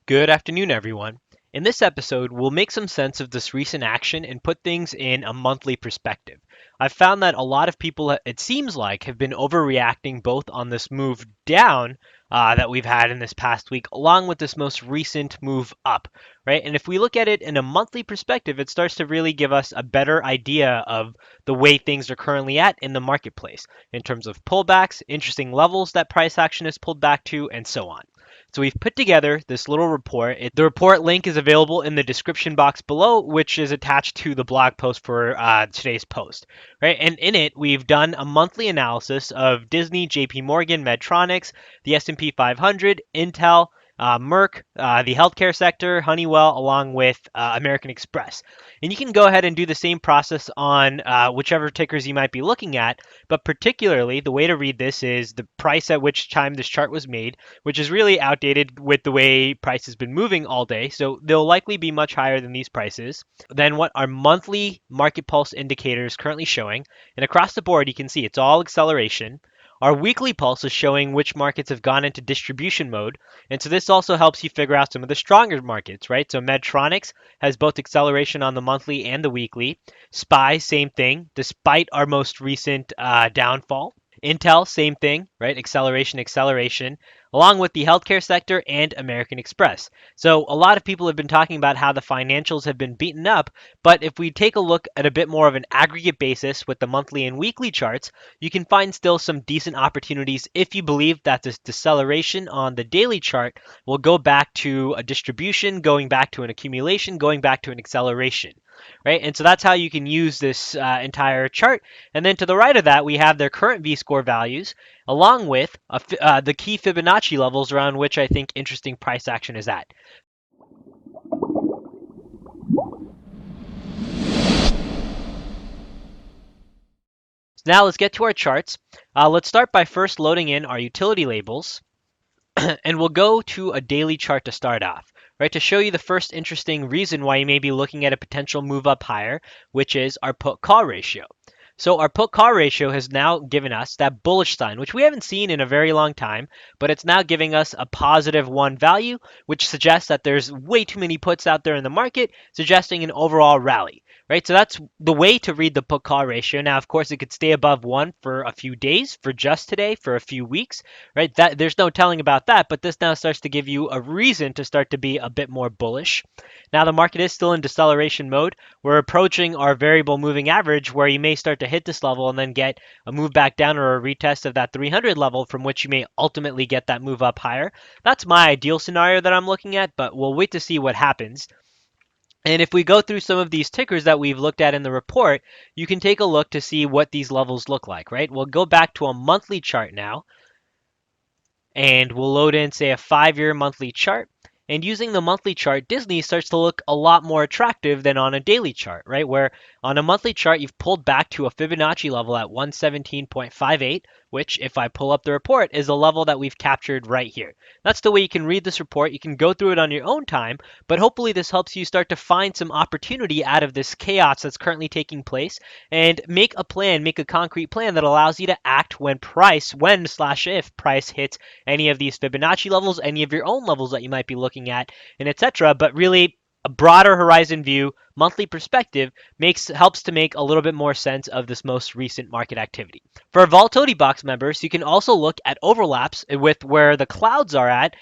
Good afternoon, everyone. In this episode, we'll make some sense of this recent action and put things in a monthly perspective. I've found that a lot of people, it seems like, have been overreacting both on this move down that we've had in this past week, along with this most recent move up, right? And if we look at it in a monthly perspective, it starts to really give us a better idea of the way things are currently at in the marketplace in terms of pullbacks, interesting levels that price action has pulled back to, and so on. So we've put together this little report. The report link is available in the description box below, which is attached to the blog post for today's post, right? And in it, we've done a monthly analysis of Disney, JP Morgan, Medtronics, the S&P 500, Intel, Merck, the healthcare sector, Honeywell, along with American Express. And you can go ahead and do the same process on whichever tickers you might be looking at, but particularly the way to read this is the price at which time this chart was made, which is really outdated with the way price has been moving all day. So they'll likely be much higher than these prices than what our monthly market pulse indicator is currently showing. And across the board, you can see it's all acceleration. Our weekly pulse is showing which markets have gone into distribution mode. And so this also helps you figure out some of the stronger markets, right? So Medtronics has both acceleration on the monthly and the weekly. SPY, same thing, despite our most recent downfall. Intel, same thing, right? Acceleration, acceleration, along with the healthcare sector and American Express. So a lot of people have been talking about how the financials have been beaten up, but if we take a look at a bit more of an aggregate basis with the monthly and weekly charts, you can find still some decent opportunities if you believe that this deceleration on the daily chart will go back to a distribution, going back to an accumulation, going back to an acceleration. Right, and so that's how you can use this entire chart. And then to the right of that, we have their current V-score values, along with the key Fibonacci levels around which I think interesting price action is at. So now let's get to our charts. Let's start by first loading in our utility labels, and we'll go to a daily chart to start off. Right, to show you the first interesting reason why you may be looking at a potential move up higher, which is our put call ratio. So our put call ratio has now given us that bullish sign, which we haven't seen in a very long time, but it's now giving us a positive 1 value, which suggests that there's way too many puts out there in the market, suggesting an overall rally. Right, so that's the way to read the put call ratio. Now, of course, it could stay above 1 for a few days, for just today, for a few weeks, right? That there's no telling about that, but this now starts to give you a reason to start to be a bit more bullish. Now, the market is still in deceleration mode. We're approaching our variable moving average, where you may start to hit this level and then get a move back down or a retest of that 300 level, from which you may ultimately get that move up higher. That's my ideal scenario that I'm looking at, but we'll wait to see what happens. And if we go through some of these tickers that we've looked at in the report, you can take a look to see what these levels look like, right? We'll go back to a monthly chart now, and we'll load in, say, a 5-year monthly chart. And using the monthly chart, Disney starts to look a lot more attractive than on a daily chart, right? Where on a monthly chart, you've pulled back to a Fibonacci level at 117.58, which, if I pull up the report, is a level that we've captured right here. That's the way you can read this report. You can go through it on your own time, but hopefully this helps you start to find some opportunity out of this chaos that's currently taking place and make a plan, make a concrete plan that allows you to act when if price hits any of these Fibonacci levels, any of your own levels that you might be looking at, and etc. But really, a broader horizon view, monthly perspective helps to make a little bit more sense of this most recent market activity. For our volatility box members, you can also look at overlaps with where the clouds are at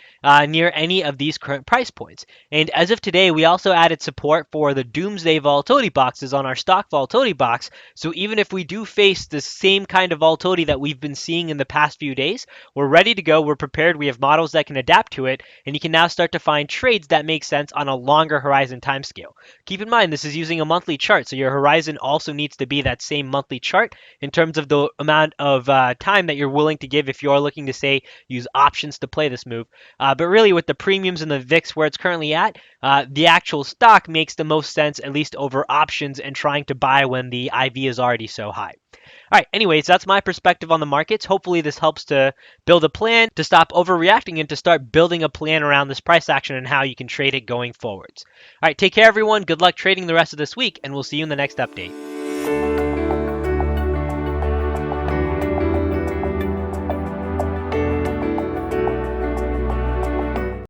near any of these current price points. And as of today, we also added support for the doomsday volatility boxes on our stock volatility box. So even if we do face the same kind of volatility that we've been seeing in the past few days, we're ready to go, we're prepared, we have models that can adapt to it, and you can now start to find trades that make sense on a longer horizon timescale. Keep in mind, this is using a monthly chart, so your horizon also needs to be that same monthly chart in terms of the amount of time that you're willing to give if you are looking to, say, use options to play this move. But really, with the premiums and the VIX where it's currently at, the actual stock makes the most sense, at least over options and trying to buy when the IV is already so high. All right, anyways, that's my perspective on the markets. Hopefully this helps to build a plan, to stop overreacting, and to start building a plan around this price action and how you can trade it going forwards. All right, take care, everyone. Good luck trading the rest of this week, and we'll see you in the next update.